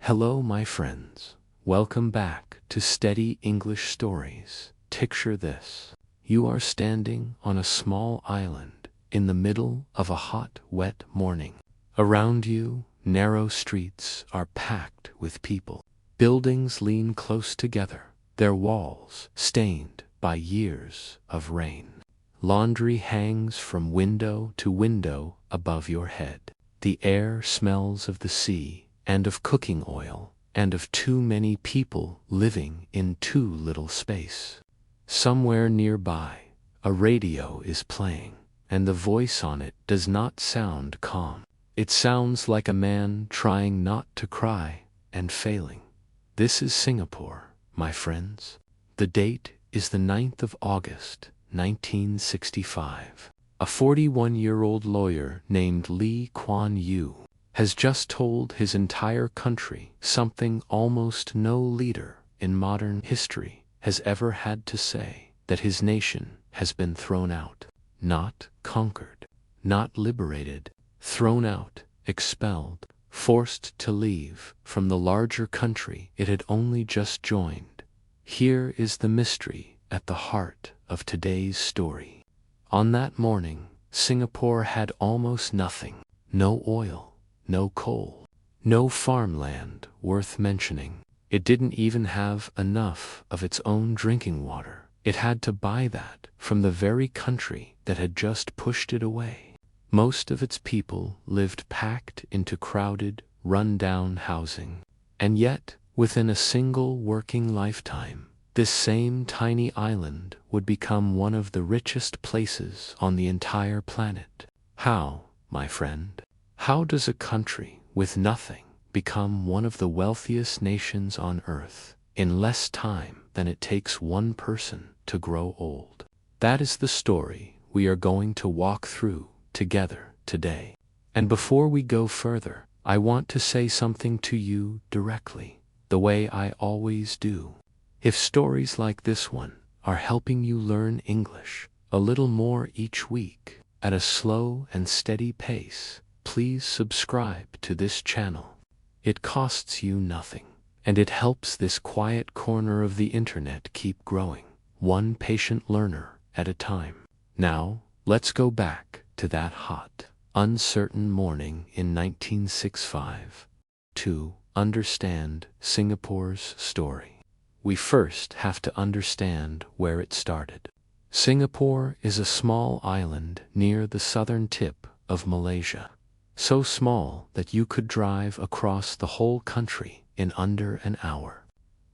Hello, my friends. Welcome back to Steady English Stories. Picture this. You are standing on a small island in the middle of a hot, wet morning. Around you, narrow streets are packed with people. Buildings lean close together, their walls stained by years of rain. Laundry hangs from window to window above your head. The air smells of the sea and of cooking oil, and of too many people living in too little space. Somewhere nearby, a radio is playing, and the voice on it does not sound calm. It sounds like a man trying not to cry and failing. This is Singapore, my friends. The date is the 9th of August, 1965. A 41-year-old lawyer named Kuan has just told his entire country something almost no leader in modern history has ever had to say, that his nation has been thrown out, not conquered, not liberated, thrown out, expelled, forced to leave from the larger country it had only just joined. Here is the mystery at the heart of today's story. On that morning, Singapore had almost nothing. No oil, no coal, no farmland worth mentioning. It didn't even have enough of its own drinking water. It had to buy that from the very country that had just pushed it away. Most of its people lived packed into crowded, run-down housing. And yet, within a single working lifetime, this same tiny island would become one of the richest places on the entire planet. How, my friend? How does a country with nothing become one of the wealthiest nations on earth in less time than it takes one person to grow old? That is the story we are going to walk through together today. And before we go further, I want to say something to you directly, the way I always do. If stories like this one are helping you learn English a little more each week at a slow and steady pace, please subscribe to this channel. It costs you nothing, and it helps this quiet corner of the internet keep growing, one patient learner at a time. Now, let's go back to that hot, uncertain morning in 1965 to understand Singapore's story. We first have to understand where it started. Singapore is a small island near the southern tip of Malaysia. So small that you could drive across the whole country in under an hour.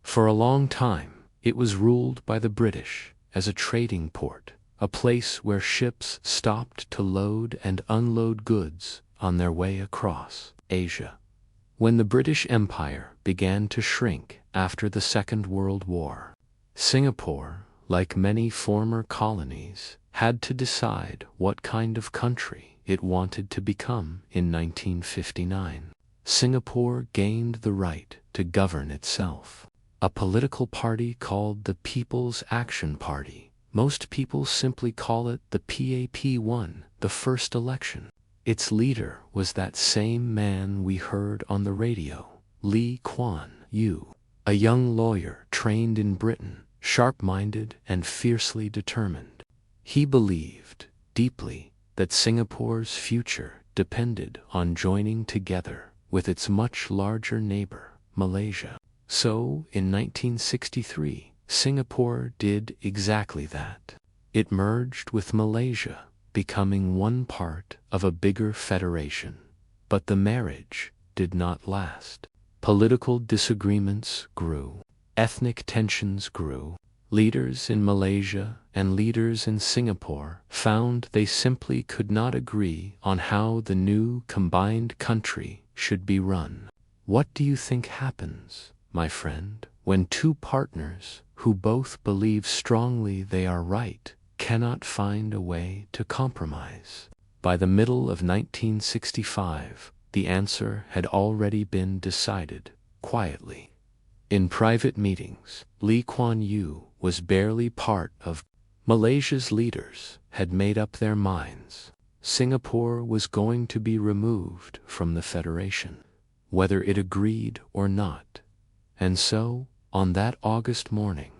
For a long time, it was ruled by the British as a trading port, a place where ships stopped to load and unload goods on their way across Asia. When the British Empire began to shrink after the Second World War, Singapore, like many former colonies, had to decide what kind of country it wanted to become in 1959. Singapore gained the right to govern itself. A political party called the People's Action Party. Most people simply call it the PAP won the first election. Its leader was that same man we heard on the radio, Kuan, a young lawyer trained in Britain, sharp-minded and fiercely determined. He believed deeply that Singapore's future depended on joining together with its much larger neighbor, Malaysia. So, in 1963, Singapore did exactly that. It merged with Malaysia, becoming one part of a bigger federation. But the marriage did not last. Political disagreements grew. Ethnic tensions grew. Leaders in Malaysia and leaders in Singapore found they simply could not agree on how the new combined country should be run. What do you think happens, my friend, when two partners who both believe strongly they are right cannot find a way to compromise? By the middle of 1965, the answer had already been decided, quietly. In private meetings, Kuan was barely part of. Malaysia's leaders had made up their minds. Singapore was going to be removed from the federation. whether it agreed or not. And so, on that August morning,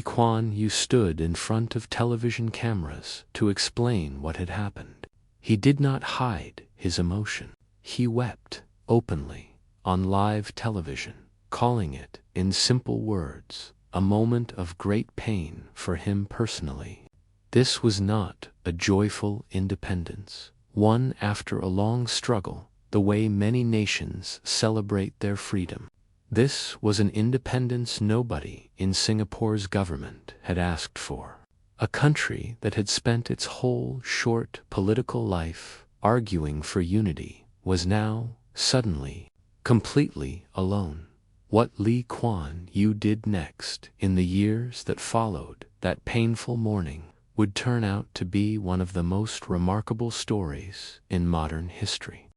Kuan stood in front of television cameras to explain what had happened. He did not hide his emotion. He wept openly on live television, calling it, in simple words, a moment of great pain for him personally. This was not a joyful independence, won after a long struggle, the way many nations celebrate their freedom. This was an independence nobody in Singapore's government had asked for. A country that had spent its whole short political life arguing for unity was now, suddenly, completely alone. What Kuan did next, in the years that followed that painful morning, would turn out to be one of the most remarkable stories in modern history.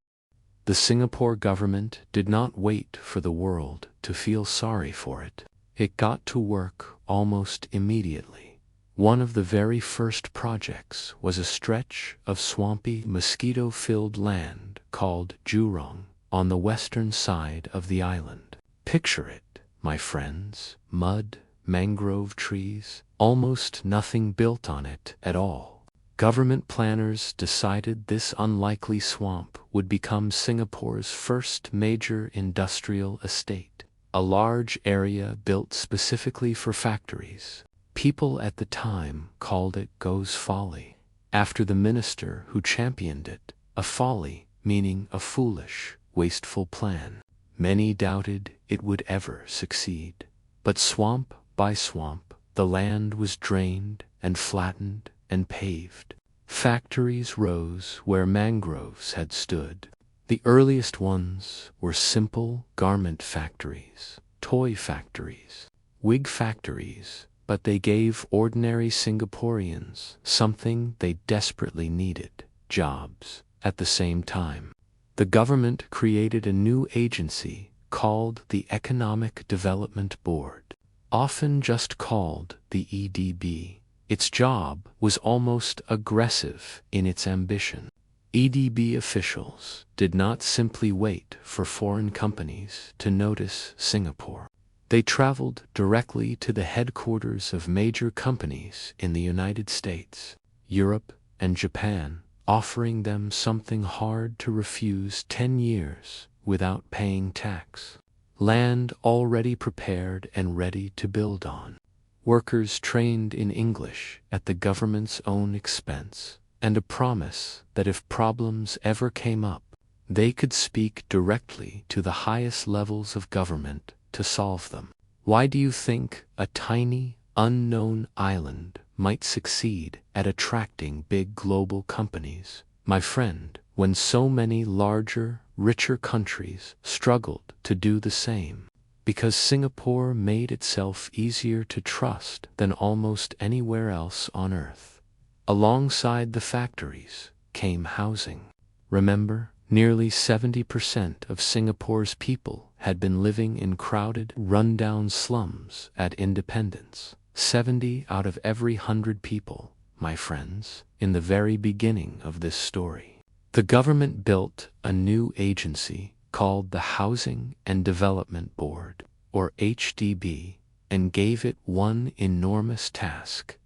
The Singapore government did not wait for the world to feel sorry for it. It got to work almost immediately. One of the very first projects was a stretch of swampy, mosquito-filled land called Jurong on the western side of the island. Picture it, my friends: mud, mangrove trees, almost nothing built on it at all. Government planners decided this unlikely swamp would become Singapore's first major industrial estate, a large area built specifically for factories. People at the time called it Go's Folly, after the minister who championed it, a folly meaning a foolish, wasteful plan. Many doubted it would ever succeed. But swamp by swamp, the land was drained and flattened and paved. Factories rose where mangroves had stood. The earliest ones were simple garment factories, toy factories, wig factories, but they gave ordinary Singaporeans something they desperately needed: jobs. At the same time, the government created a new agency called the Economic Development Board, often just called the EDB. Its job was almost aggressive in its ambition. EDB officials did not simply wait for foreign companies to notice Singapore. They traveled directly to the headquarters of major companies in the United States, Europe, and Japan, offering them something hard to refuse: 10 years without paying tax, land already prepared and ready to build on, workers trained in English at the government's own expense, and a promise that if problems ever came up, they could speak directly to the highest levels of government to solve them. Why do you think a tiny, unknown island might succeed at attracting big global companies, my friend, when so many larger, richer countries struggled to do the same? Because Singapore made itself easier to trust than almost anywhere else on earth. Alongside the factories came housing. Remember, nearly 70% of Singapore's people had been living in crowded, run-down slums at independence. 70 out of every 100 people, my friends, in the very beginning of this story. The government built a new agency called the Housing and Development Board, or HDB, and gave it one enormous task: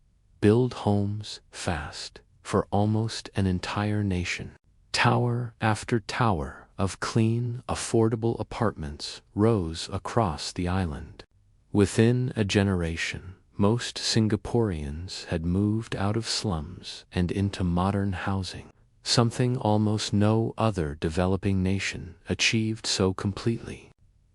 build homes fast for almost an entire nation. Tower after tower of clean, affordable apartments rose across the island. Within a generation, most Singaporeans had moved out of slums and into modern housing, something almost no other developing nation achieved so completely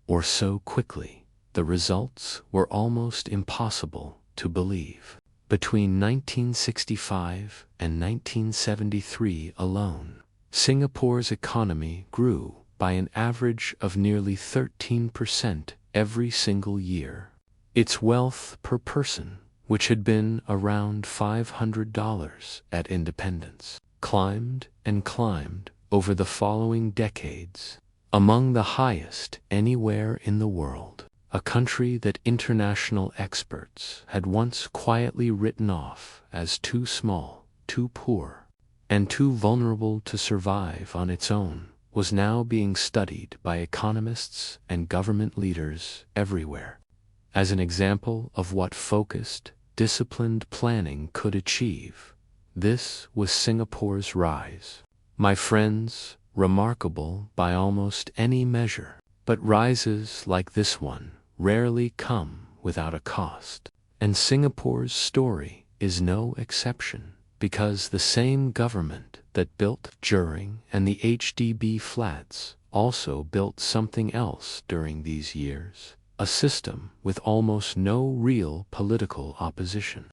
or so quickly. The results were almost impossible to believe. Between 1965 and 1973 alone, Singapore's economy grew by an average of nearly 13% every single year. Its wealth per person, which had been around $500 at independence, climbed and climbed over the following decades, among the highest anywhere in the world. A country that international experts had once quietly written off as too small, too poor, and too vulnerable to survive on its own, was now being studied by economists and government leaders everywhere as an example of what focused, disciplined planning could achieve. This was Singapore's rise. My friends, remarkable by almost any measure. But rises like this one rarely come without a cost. And Singapore's story is no exception, because the same government that built Jurong and the HDB flats also built something else during these years, a system with almost no real political opposition.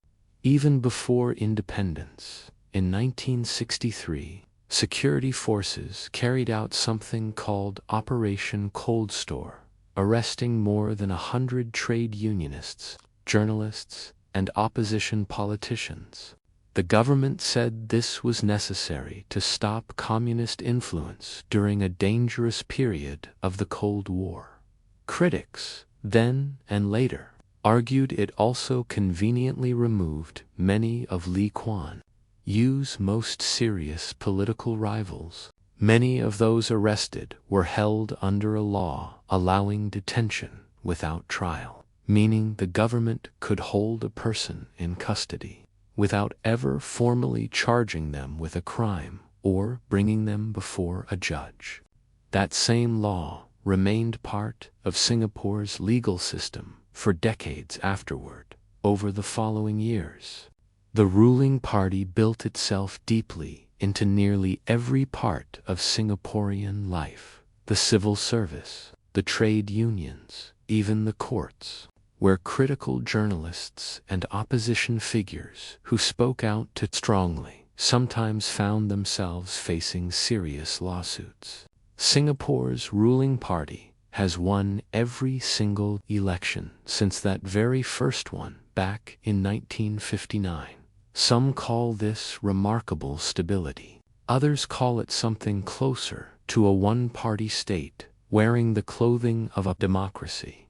Even before independence, in 1963, security forces carried out something called Operation Cold Store, arresting more than 100 trade unionists, journalists, and opposition politicians. The government said this was necessary to stop communist influence during a dangerous period of the Cold War. Critics, then and later, argued it also conveniently removed many of Kuan's most serious political rivals. Many of those arrested were held under a law allowing detention without trial, meaning the government could hold a person in custody without ever formally charging them with a crime or bringing them before a judge. That same law remained part of Singapore's legal system for decades afterward. Over the following years, the ruling party built itself deeply into nearly every part of Singaporean life: the civil service, the trade unions, even the courts, where critical journalists and opposition figures who spoke out too strongly sometimes found themselves facing serious lawsuits. Singapore's ruling party has won every single election since that very first one back in 1959. Some call this remarkable stability. Others call it something closer to a one-party state wearing the clothing of a democracy.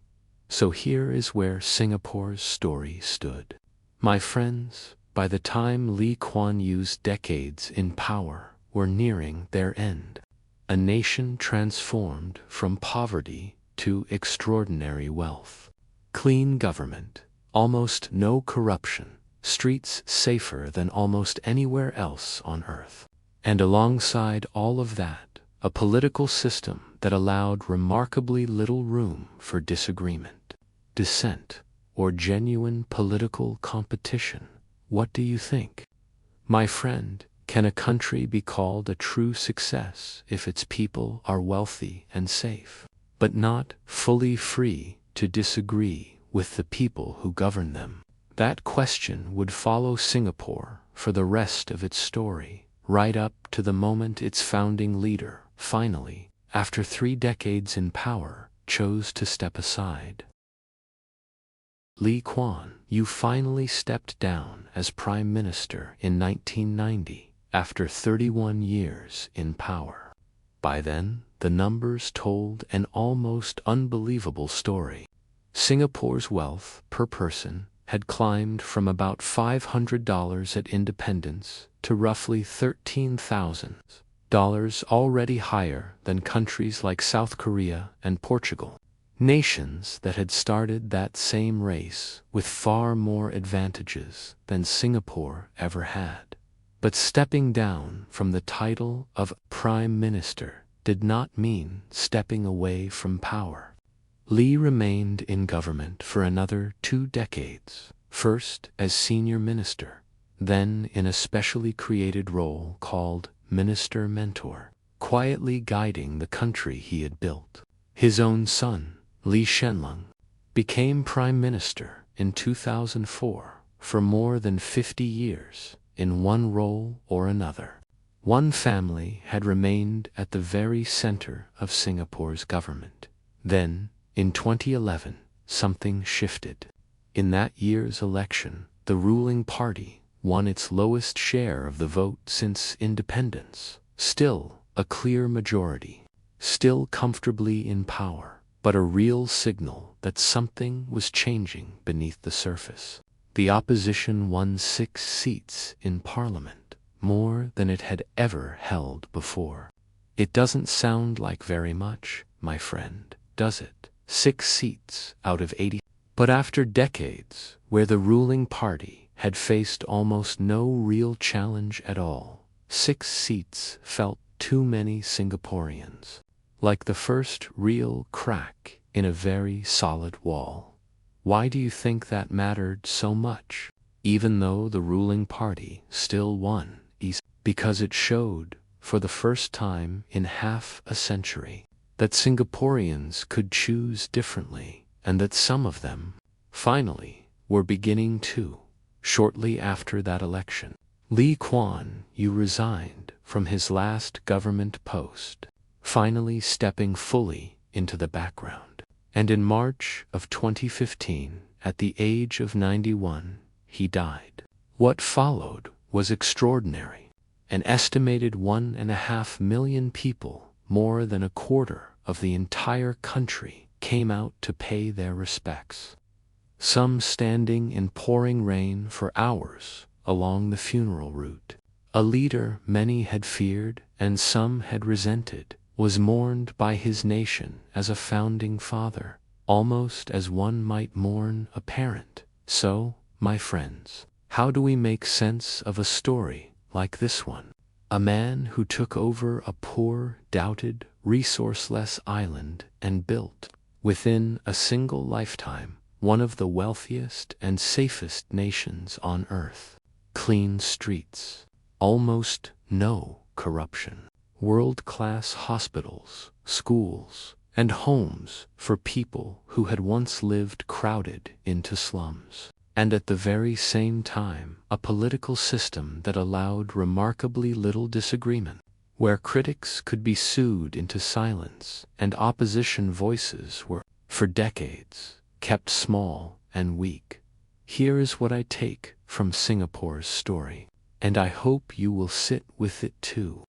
So here is where Singapore's story stood. My friends, by the time Lee Kuan Yew's decades in power were nearing their end, a nation transformed from poverty to extraordinary wealth. Clean government, almost no corruption, streets safer than almost anywhere else on earth. And alongside all of that, a political system that allowed remarkably little room for disagreement, dissent, or genuine political competition. What do you think? My friend, can a country be called a true success if its people are wealthy and safe, but not fully free to disagree with the people who govern them? That question would follow Singapore for the rest of its story, right up to the moment its founding leader, finally, after 3 decades in power, chose to step aside. Lee Kuan Yew finally stepped down as Prime Minister in 1990, after 31 years in power. By then, the numbers told an almost unbelievable story. Singapore's wealth per person had climbed from about $500 at independence to roughly $13,000, already higher than countries like South Korea and Portugal, nations that had started that same race with far more advantages than Singapore ever had. But stepping down from the title of Prime Minister did not mean stepping away from power. Lee remained in government for another 2 decades, first as senior minister, then in a specially created role called Minister Mentor, quietly guiding the country he had built. His own son, Lee Hsien Loong, became Prime Minister in 2004 for more than 50 years in one role or another. One family had remained at the very center of Singapore's government. Then, in 2011, something shifted. In that year's election, the ruling party won its lowest share of the vote since independence. Still a clear majority, still comfortably in power, but a real signal that something was changing beneath the surface. The opposition won 6 seats in Parliament, more than it had ever held before. It doesn't sound like very much, my friend, does it? 6 seats out of 80. But after decades, where the ruling party had faced almost no real challenge at all, 6 seats felt too many Singaporeans. Like the first real crack in a very solid wall. Why do you think that mattered so much? Even though the ruling party still won, because it showed, for the first time in half a century, that Singaporeans could choose differently, and that some of them, finally, were beginning to. Shortly after that election, Kuan resigned from his last government post, finally stepping fully into the background. And in March of 2015, at the age of 91, he died. What followed was extraordinary. An estimated 1.5 million people, more than a quarter of the entire country, came out to pay their respects. Some standing in pouring rain for hours along the funeral route. A leader many had feared and some had resented, was mourned by his nation as a founding father, almost as one might mourn a parent. So, my friends, how do we make sense of a story like this one? A man who took over a poor, doubted, resourceless island and built, within a single lifetime, one of the wealthiest and safest nations on earth. Clean streets, almost no corruption, world-class hospitals, schools, and homes for people who had once lived crowded into slums. And at the very same time, a political system that allowed remarkably little disagreement, where critics could be sued into silence and opposition voices were, for decades, kept small and weak. Here is what I take from Singapore's story, and I hope you will sit with it too.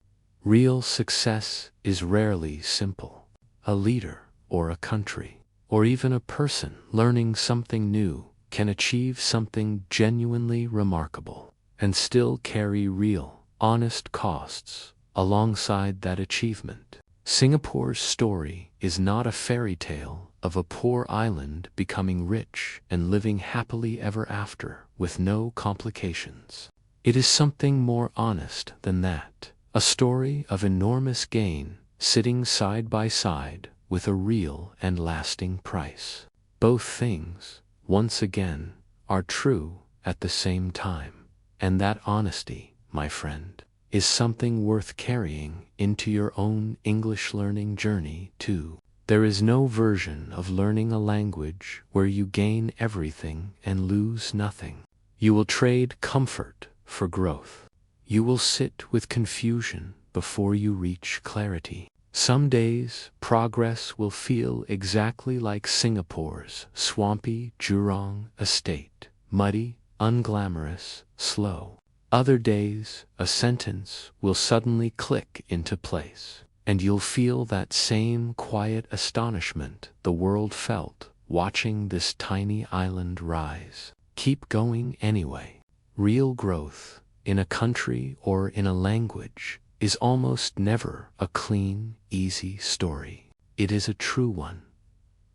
Real success is rarely simple. A leader, or a country, or even a person learning something new can achieve something genuinely remarkable and still carry real, honest costs alongside that achievement. Singapore's story is not a fairy tale of a poor island becoming rich and living happily ever after with no complications. It is something more honest than that. A story of enormous gain sitting side by side with a real and lasting price. Both things, once again, are true at the same time. And that honesty, my friend, is something worth carrying into your own English learning journey too. There is no version of learning a language where you gain everything and lose nothing. You will trade comfort for growth. You will sit with confusion before you reach clarity. Some days, progress will feel exactly like Singapore's swampy Jurong estate, muddy, unglamorous, slow. Other days, a sentence will suddenly click into place, and you'll feel that same quiet astonishment the world felt watching this tiny island rise. Keep going anyway. Real growth, in a country or in a language, is almost never a clean, easy story. It is a true one.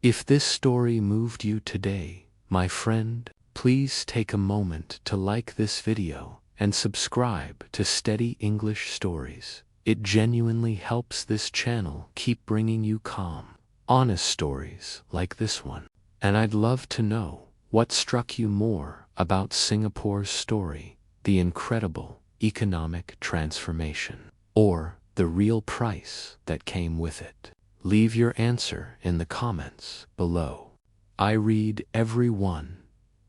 If this story moved you today, my friend, please take a moment to like this video and subscribe to Steady English Stories. It genuinely helps this channel keep bringing you calm, honest stories like this one. And I'd love to know what struck you more about Singapore's story, the incredible economic transformation, or the real price that came with it. Leave your answer in the comments below. I read every one.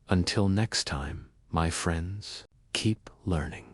Until next time, my friends, keep learning.